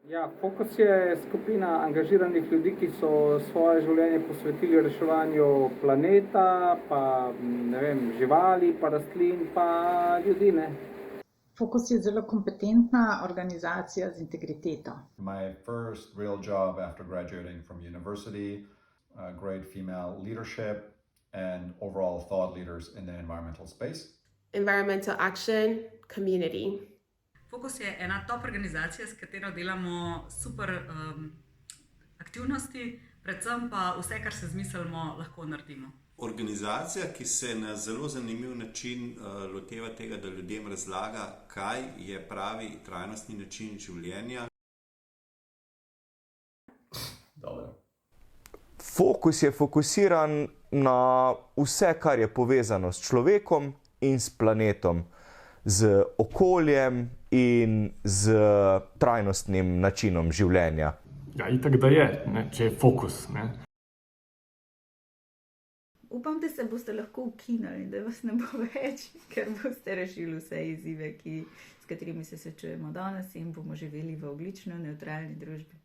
Ja, Fokus je skupina angažiranih ljudi, ki so svoje življenje posvetili reševanju planeta, pa ne vem, živali, pa rastlin, pa ljudi, ne. Fokus je zelo kompetentna organizacija z integriteto. My first real job after graduating from university, great female leadership and overall thought leaders in the environmental space. Environmental action, community. Fokus je ena top organizacija, s katero delamo super aktivnosti, predvsem pa vse, kar se zmislimo, lahko naredimo. Organizacija, ki se na zelo zanimiv način loteva tega, da ljudem razlaga, kaj je pravi trajnostni način življenja. Dobro. Fokus je fokusiran na vse, kar je povezano s človekom in s planetom, z okoljem in z trajnostnim načinom življenja. Ja, itak da je, ne, če je fokus, ne. Upam, da se boste lahko ukinili, da vas ne bo več, ker boste rešili vse izzive, s katerimi se srečujemo danes in bomo živeli v ogljično nevtralni družbi.